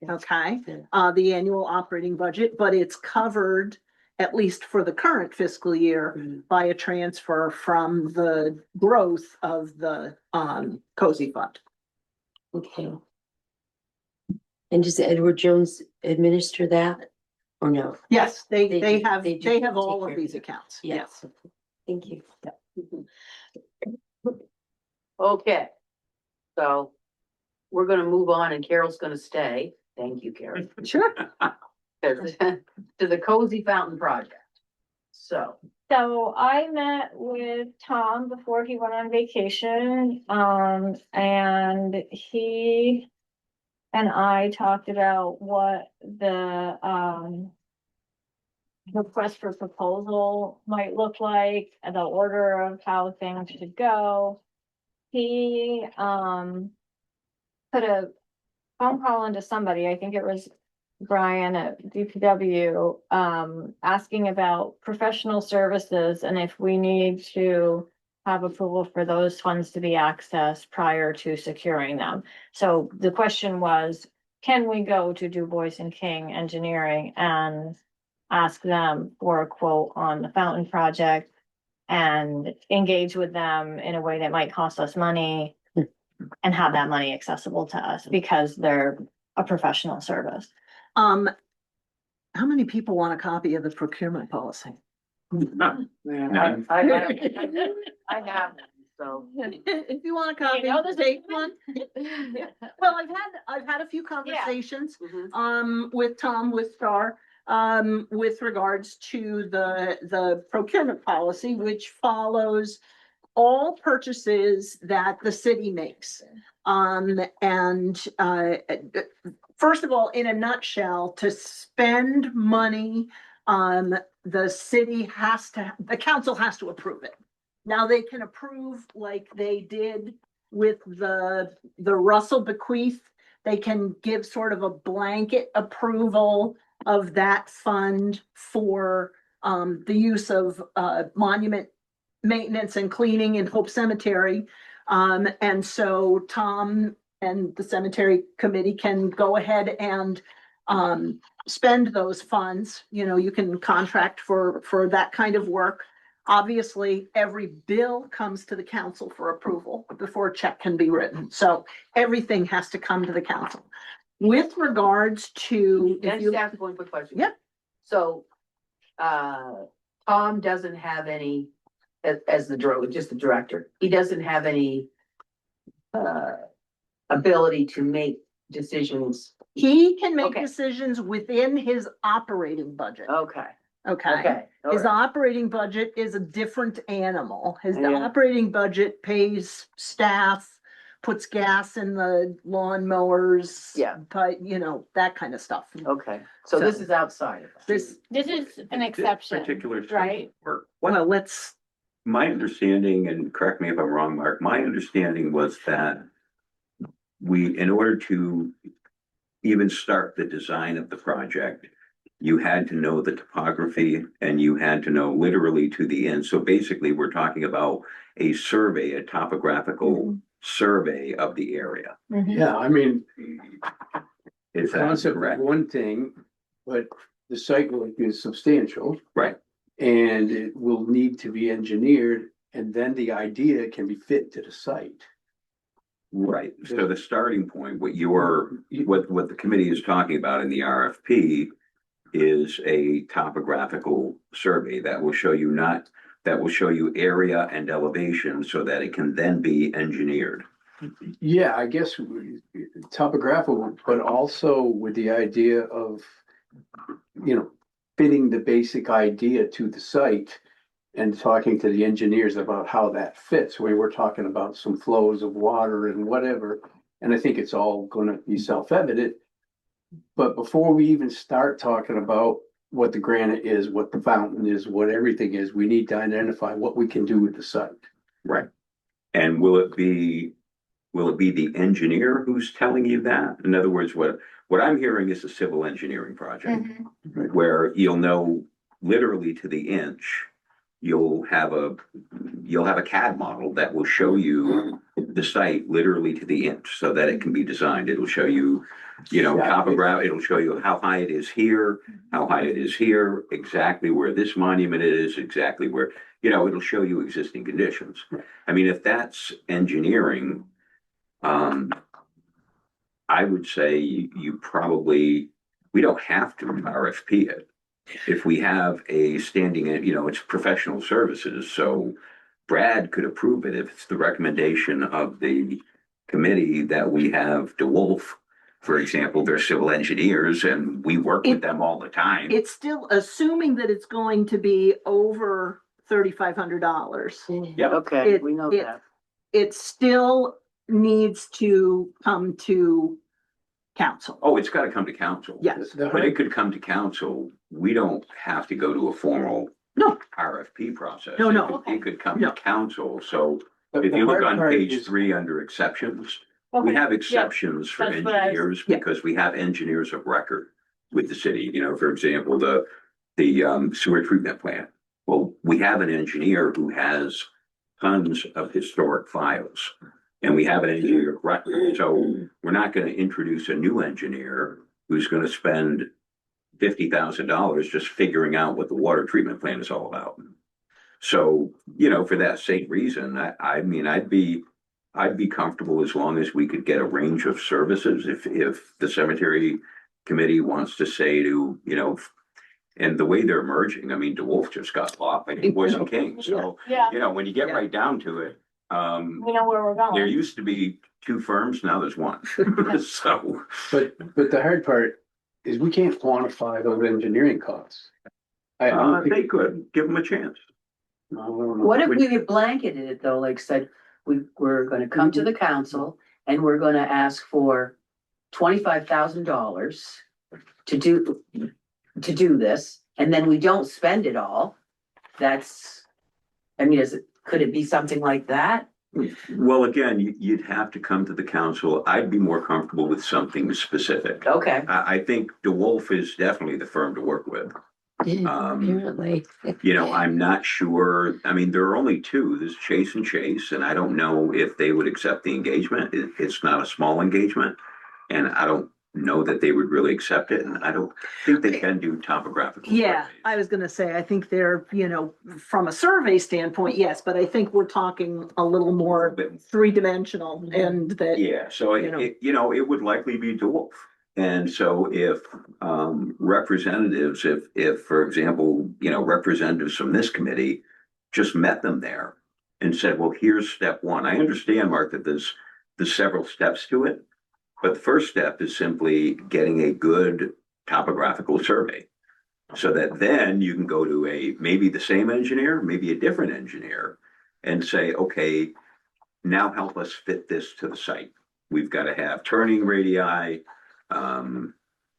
Okay, the annual operating budget, but it's covered, at least for the current fiscal year, by a transfer from the growth of the cozy fund. Okay. And does Edward Jones administer that or no? Yes, they They have do all take of care these of it. accounts. Yeah. Yes. Thank you. Okay. So we're gonna move on and Carol's gonna stay. Thank you, Carol. Sure. To the Cozy Fountain Project. So, So I met with Tom before he went on vacation, and he and I talked about what the, request for proposal might look like, the order of how things should go. He, put a phone call into somebody, I think it was Brian at DPW, asking about professional services and if we need to have approval for those funds to be accessed prior to securing them. So the question was, can we go to Du Bois and King Engineering and ask them for a quote on the fountain project and engage with them in a way that might cost us money and have that money accessible to us because they're a professional service. How many people want a copy of the procurement policy? yeah, I have, so. If you want a copy, You know, there's a- take one. Well, I've had a few conversations, with Tom, with Star, with regards to the procurement policy, which follows all purchases that the city makes. First of all, in a nutshell, to spend money, the council has to approve it. Now, they can approve like they did with the Russell bequeath. They can give sort of a blanket approval of that fund for the use of monument maintenance and cleaning in Hope Cemetery. And so Tom and the cemetery committee can go ahead and spend those funds. You know, you can contract for that kind of work. Obviously, every bill comes to the council for approval before a check can be written. So everything has to come to the council. With regards to. Can I just ask one quick question? Yeah. So, Tom doesn't have any, as just the director, he doesn't have any ability to make decisions. He can make Okay. decisions within his operating budget. Okay, Okay. okay. all His right. operating budget is a different animal. His Yeah. operating budget pays staff, puts gas in the lawn mowers. Yeah. But, you know, that kind of stuff. Okay, so this So- is outside of that. This, This is an exception, Particular. right? What, well, let's, my understanding, and correct me if I'm wrong, Mark, my understanding was that in order to even start the design of the project, you had to know the topography and you had to know literally to the end. So basically, we're talking about a survey, a topographical survey of the area. Yeah, I mean, the Is that concept is correct? one thing, but the site work is substantial. Right. And it will need to be engineered, and then the idea can be fit to the site. Right, so the starting point, what the committee is talking about in the RFP is a topographical survey that will show you area and elevation so that it can then be engineered. Yeah, I guess topographical, but also with the idea of, fitting the basic idea to the site and talking to the engineers about how that fits. We were talking about some flows of water and whatever, and I think it's all gonna be self-evident. But before we even start talking about what the granite is, what the fountain is, what everything is, we need to identify what we can do with the site. Right. And will it be the engineer who's telling you that? In other words, what I'm hearing is a civil engineering project where you'll know literally to the inch. You'll have a CAD model that will show you the site literally to the inch so that it can be designed. It'll show you, topography. It'll show you how high it is here, how high it is here, exactly where this monument is, exactly where, it'll show you existing conditions. I mean, if that's engineering, I would say we don't have to RFP it. If we have a standing, it's professional services, so Brad could approve it if it's the recommendation of the committee that we have DeWolf, for example, they're civil engineers and we work with them all the time. It's still assuming that it's going to be over $3,500. Yeah. Okay, we know that. It still needs to come to council. Oh, it's got to come to council. Yes. But it could come to council. We don't have to go to a formal No. RFP process. No. It could come No. to council. So if The you look hard on part page is- 3 under exceptions, we have exceptions for that's what I was- engineers Yeah. because we have engineers of record with the city. For example, the sewer treatment plant. Well, we have an engineer who has tons of historic files. And we have an engineer of record. So we're not going to introduce a new engineer who's going to spend $50,000 just figuring out what the water treatment plant is all about. So, for that same reason, I mean, I'd be comfortable as long as we could get a range of services. If the cemetery committee wants to say to, and the way they're merging, I mean, DeWolf just got bought by Boys and Kings. So, Yeah, when you get right down to it, we know where we're going. there used to be 2 firms, now there's 1. So, But the hard part is we can't quantify those engineering costs. I don't think, they could give them a chance. I don't know. What if we blanketed it though, like said, we're gonna come to the council and we're gonna ask for $25,000 to do this, and then we don't spend it all? Could it be something like that? Well, again, you'd have to come to the council. I'd be more comfortable with something specific. Okay, I think DeWolf is definitely the firm to work with. Apparently. I'm not sure. I mean, there are only 2. There's Chase and Chase, and I don't know if they would accept the engagement. It's not a small engagement, and I don't know that they would really accept it, and I don't think they can do topographical. Yeah, surveys. I was gonna say, I think they're, from a survey standpoint, yes, but I think we're talking a little more But- 3-dimensional and that. Yeah, so it would likely be DeWolf. And so if representatives, if for example, representatives from this committee just met them there and said, well, here's step 1. I understand, Mark, that there's several steps to it. But the first step is simply getting a good topographical survey. So that then you can go to maybe the same engineer, maybe a different engineer, and say, okay, now help us fit this to the site. We've got to have turning radii, And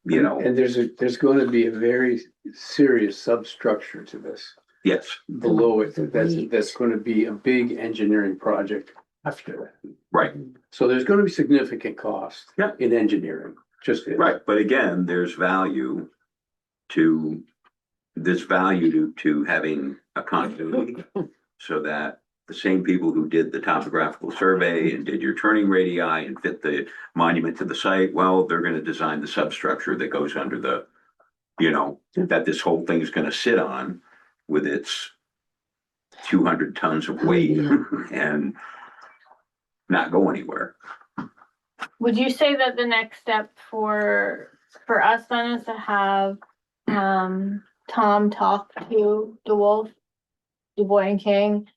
there's going to be a very serious substructure to this yes, below it. The That's weight. going to be a big engineering project after that. right, So there's going to be significant cost Yeah. in engineering, just is. right. But again, there's value to having a continuity so that the same people who did the topographical survey and did your turning radii and fit the monument to the site, well, they're gonna design the substructure that goes under the, that this whole thing is gonna sit on with its 200 tons of weight and not go anywhere. Would you say that the next step for us then is to have, Tom talk to DeWolf, DuBois and King?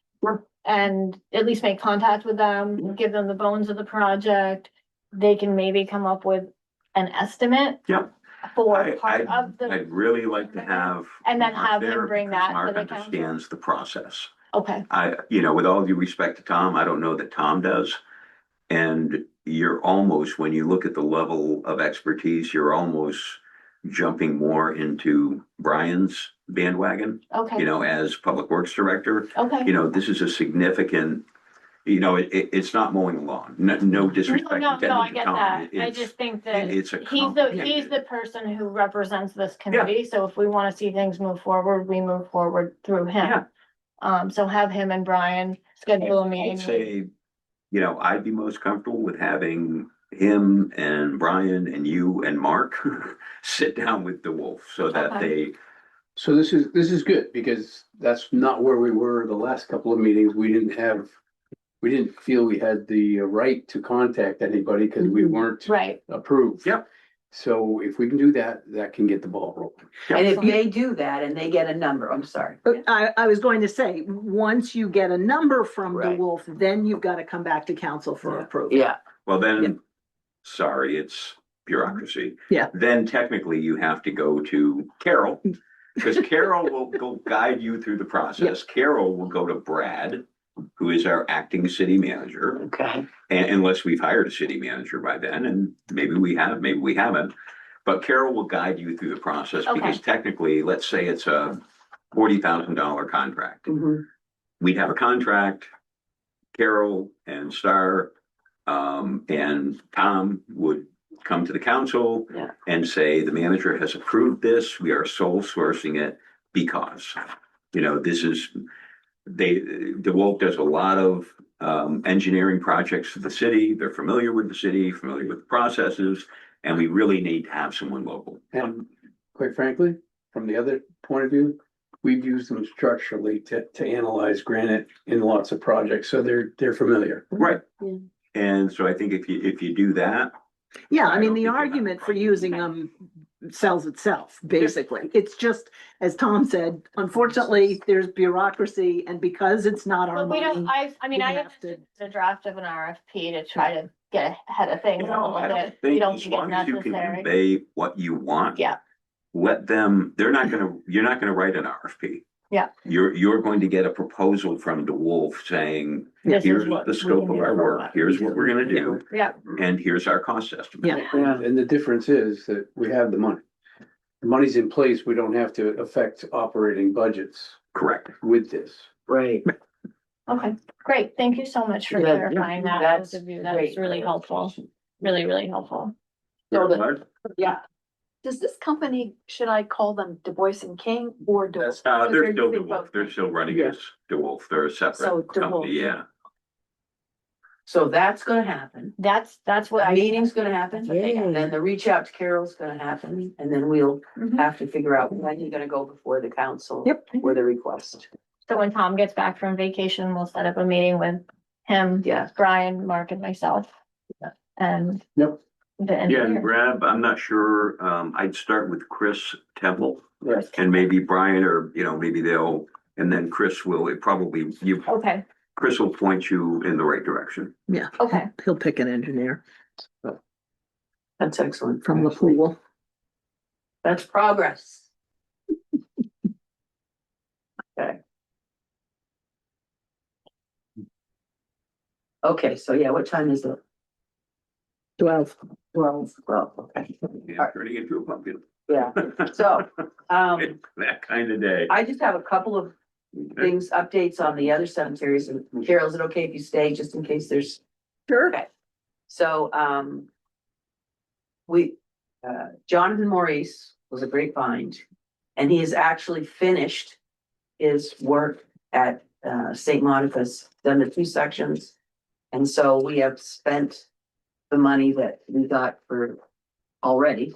And at least make contact with them, give them the bones of the project. They can maybe come up with an estimate. Yep. For part of the, I'd really like to have. and then Mark have him there bring because that to Mark the council. understands the process. Okay, With all due respect to Tom, I don't know that Tom does. And you're almost, when you look at the level of expertise, you're almost jumping more into Brian's bandwagon, okay, as Public Works Director. okay. This is a significant, it's not mowing the lawn. No disrespect No, intended I to get Tom. that. I It's- just think that it's a he's complicated- the person who represents this committee, so if we wanna see things move forward, we move forward through him. So have him and Brian schedule a I'd meeting. say, I'd be most comfortable with having him and Brian and you and Mark sit down with DeWolf so that Okay. So this is good because that's not where we were the last couple of meetings. We didn't feel we had the right to contact anybody because we weren't Right, approved. Yep. So if we can do that, that can get the ball rolling. And if they do that and they get a number, I'm sorry. But I was going to say, once you get a number from Right. DeWolf, then you've got to come back to council for approval. Yeah, Well, Yeah. then, sorry, it's bureaucracy. Yeah. Then technically you have to go to Carol, because Carol will go guide you through the process. Carol will go to Brad, who is our acting city manager, okay. unless we've hired a city manager by then, and maybe we have, maybe we haven't. But Carol will guide you through the process, because technically, let's say it's a $40,000 contract. Mhm. We'd have a contract, Carol and Star, and Tom would come to the council Yeah. and say, the manager has approved this, we are sole sourcing it because, this is, DeWolf does a lot of engineering projects for the city. They're familiar with the city, familiar with the processes, and we really need to have someone local. And quite frankly, from the other point of view, we've used them structurally to analyze granite in lots of projects, so they're familiar. Right. Yeah. And so I think if you do that. Yeah, I I mean, don't the think you'll have a argument for problem. using them sells itself, basically. It's just, as Tom said, unfortunately, there's bureaucracy, and because it's not our but we don't, money. I mean, we I have have to- the draft of an RFP to try to get ahead of things a I little don't bit. think, You don't as think it's long as you can necessary? convey what you want. Yeah. Let them, you're not gonna write an RFP. Yeah. You're going to get a proposal from DeWolf saying, This is here's what the we scope can of do our for work, what here's we what we're gonna do, Yeah, and here's our cost estimate. Yeah. Yeah. And the difference is that we have the money. The money's in place, we don't have to affect operating budgets Correct. with this. Right. okay, great. Thank you so much for Yeah, clarifying that, that's both of you. That's great. really helpful. Really, really helpful. So the- Yeah, Does this company, should I call them Du Bois and King or Du? They're still DeWolf, they're still running Yeah. as DeWolf, they're a So separate DeWolf. company, yeah. so that's gonna happen. That's what The I. meeting's gonna happen, Yeah. then the reach out to Carol's gonna happen, and then we'll Mhm. have to figure out when you're gonna go before the council. Yep. With a request. So when Tom gets back from vacation, we'll set up a meeting with him, Yeah. Brian, Mark and myself. Yeah. And. Yep. The Yeah, and engineer. Brad, I'm not sure, I'd start with Chris Temple, Right. and maybe Brian, or, maybe they'll, and then Chris will, Okay, Chris will point you in the right direction. Yeah, okay. he'll pick an engineer That's excellent. from the pool. That's progress. Okay. Okay, so yeah, what time is it? 12. 12, okay, Yeah, turning into a pumpkin. yeah, so, That kind of day. I just have a couple of things, updates on the other cemeteries, and Carol, is it okay if you stay, just in case there's? Sure. Okay. So, Jonathan Maurice was a great find, and he has actually finished his work at St. Monica's done the 2 sections. And so we have spent the money that we got for already,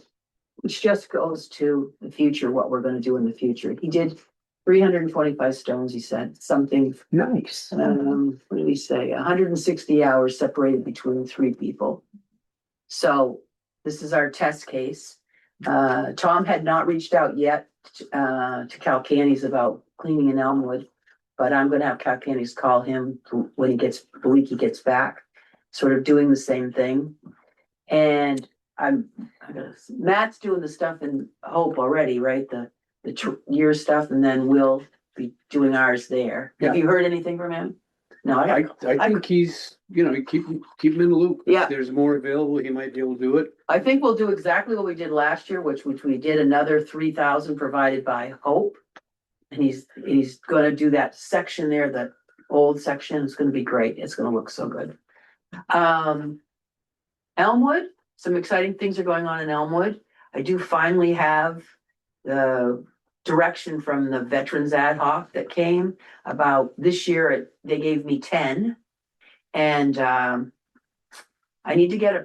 which just goes to the future, what we're gonna do in the future. He did 325 stones, he said, something, Nice. what did he say? 160 hours separated between 3 people. So this is our test case. Tom had not reached out yet to Calcanis about cleaning in Elmwood, but I'm gonna have Calcanis call him when he gets, the week he gets back, sort of doing the same thing. And Matt's doing the stuff in Hope already, right? The year stuff, and then we'll be doing ours there. Have you heard anything from him? No, I think he's, you know, keep him in the loop. Yeah. If there's more available, he might be able to do it. I think we'll do exactly what we did last year, which we did another 3,000 provided by Hope. And he's gonna do that section there, the old section. It's gonna be great. It's gonna look so good. Elmwood, some exciting things are going on in Elmwood. I do finally have the direction from the Veterans Ad Hoc that came about this year. They gave me 10. And I need to get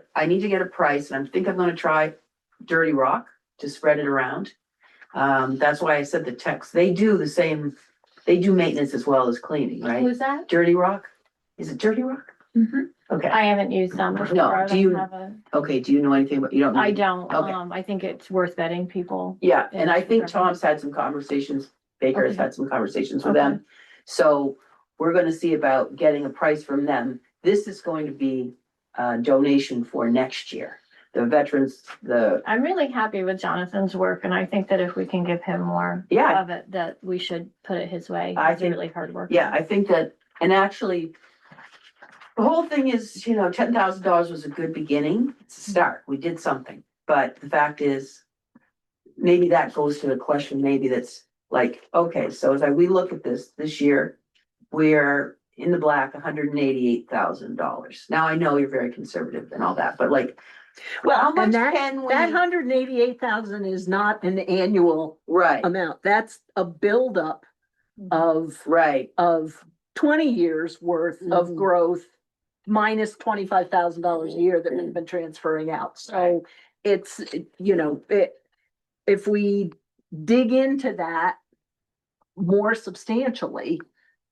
a price, and I think I'm gonna try Dirty Rock to spread it around. That's why I said the text, they do the same, they do maintenance as well as cleaning, right? Who's that? Dirty Rock? Is it Dirty Rock? Okay, I haven't used them before. No, I do don't you- have a- okay, do you know anything about, you don't know? I don't, Okay. I think it's worth vetting people. Yeah, and I think Tom's had some conversations, Baker has Okay. had some conversations with Okay. them. So we're gonna see about getting a price from them. This is going to be a donation for next year. The veterans, I'm really happy with Jonathan's work, and I think that if we can give him more Yeah. of it, that we should put it his way. I He's think- really hard work. yeah, I think that, and actually, the whole thing is, you know, $10,000 was a good beginning. It's a start. We did something. But the fact is, maybe that goes to the question, maybe that's like, okay, so as we look at this year, we're in the black, $188,000. Now, I know you're very conservative and all that, but like, how Well, much and that, can we? that 188,000 is not an annual Right, amount. That's a buildup of, right, of 20 years worth of Mhm. growth minus $25,000 a year that we've been transferring out. So it's, you know, if we dig into that more substantially,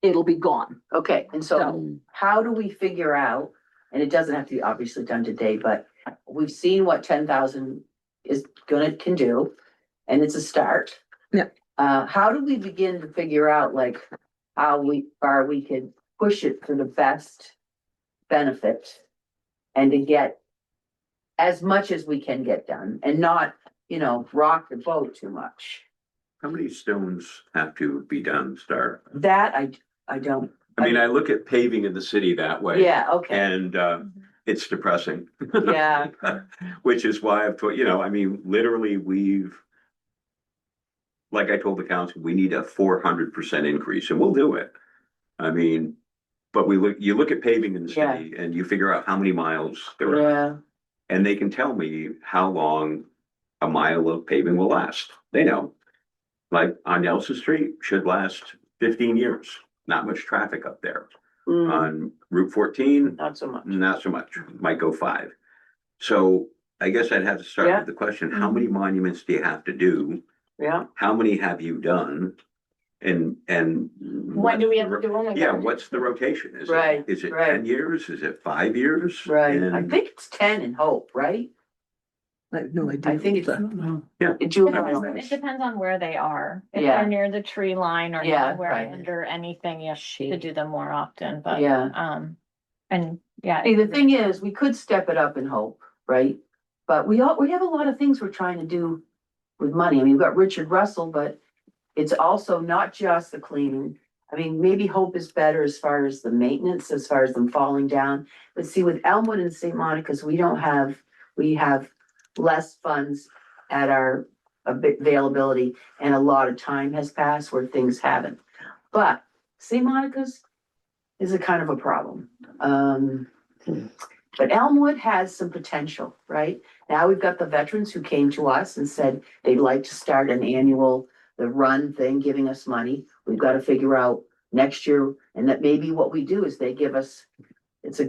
it'll be gone. okay, and so So, how do we figure out, and it doesn't have to be obviously done today, but we've seen what 10,000 can do, and it's a start. Yeah. How do we begin to figure out like how far we could push it for the best benefit and to get as much as we can get done and not, you know, rock the boat too much? How many stones have to be done, Star? That I don't. I mean, I look at paving in the city that way. Yeah, okay, And it's depressing. yeah, Which is why I've told, you know, I mean, literally like I told the council, we need a 400% increase and we'll do it. I mean, but you look at paving in the Yeah. city and you figure out how many miles there are. yeah, And they can tell me how long a mile of paving will last. They know. Like on Nelson Street should last 15 years. Not much traffic up there. Mm, On Route 14, not so much. not so much, might go 5. So I guess I'd have to start Yeah. with the question, how many monuments do you have to do? Yeah, How many have you done? And. When do we have to do them? Yeah, what's the rotation? Right, Is it right. 10 years? Is it 5 years? right. I And- think it's 10 in Hope, right? I have no idea. I think it's I don't know. It juvenile. depends on where they are. If Yeah. they're near the tree line or Yeah, anywhere right. under anything, you have to do them more often, but, Yeah. and yeah. Hey, the thing is, we could step it up in Hope, right? But we have a lot of things we're trying to do with money. I mean, we've got Richard Russell, but it's also not just the cleaning. I mean, maybe Hope is better as far as the maintenance, as far as them falling down. But see, with Elmwood and St. Monica's, we have less funds at our availability, and a lot of time has passed where things haven't. But St. Monica's is a kind of a problem. But Elmwood has some potential, right? Now we've got the veterans who came to us and said they'd like to start an annual, the run thing, giving us money. We've got to figure out next year, and that maybe what we do is they give us,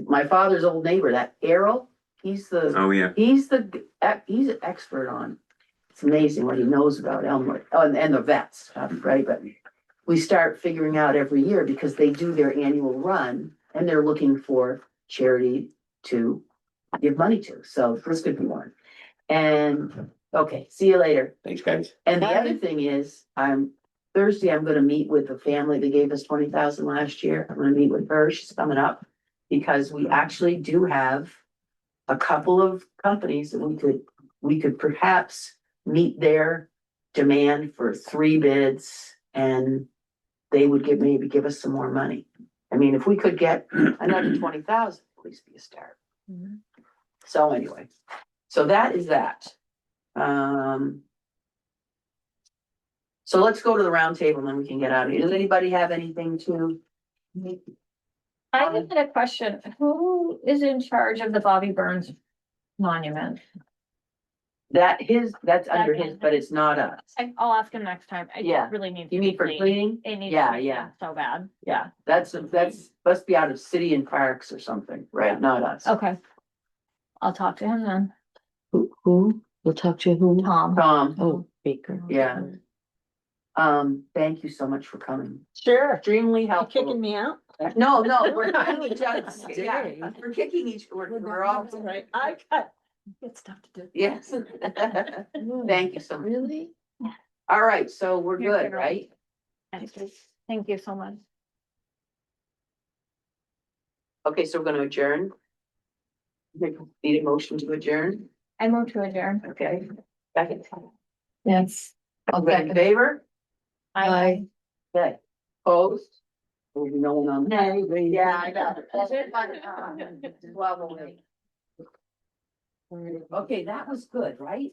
my father's old neighbor, that Errol, he's the. Oh, yeah. He's an expert on, it's amazing what he knows about Elmwood, and the vets stuff, right? But we start figuring out every year because they do their annual run and they're looking for charity to give money to. So this could be one. And, okay, see you later. Thanks, guys. And the other thing is, Thursday, I'm gonna meet with the family that gave us 20,000 last year. I'm gonna meet with her. She's coming up. Because we actually do have a couple of companies that we could perhaps meet their demand for 3 bids and they would maybe give us some more money. I mean, if we could get another 20,000, at least be a start. So anyway, so that is that. So let's go to the round table and then we can get out of here. Does anybody have anything to? I just had a question. Who is in charge of the Bobby Burns monument? That's under his, but it's not us. I'll ask him next time. I Yeah. just really need. You mean for cleaning? It needs. Yeah, to be yeah. done so bad. Yeah, that's must be out of city and parks or something, right? Not us. Okay. I'll talk to him then. Who? We'll talk to whom? Tom. Tom, Oh, Baker. yeah. Thank you so much for coming. Sure. Extremely You helpful. kicking me out? No, we're really just, yeah, we're kicking we're all, That's all right. I got stuff to do. yes. Thank you so much. Really? All right, so we're You're good, good. right? Thank you so much. Okay, so we're gonna adjourn. Need a motion to adjourn, I move to adjourn. okay? Second. Yes. Okay, in favor? Bye. Okay, opposed? There's no one on. Yeah, I got it. Okay, that was good, right?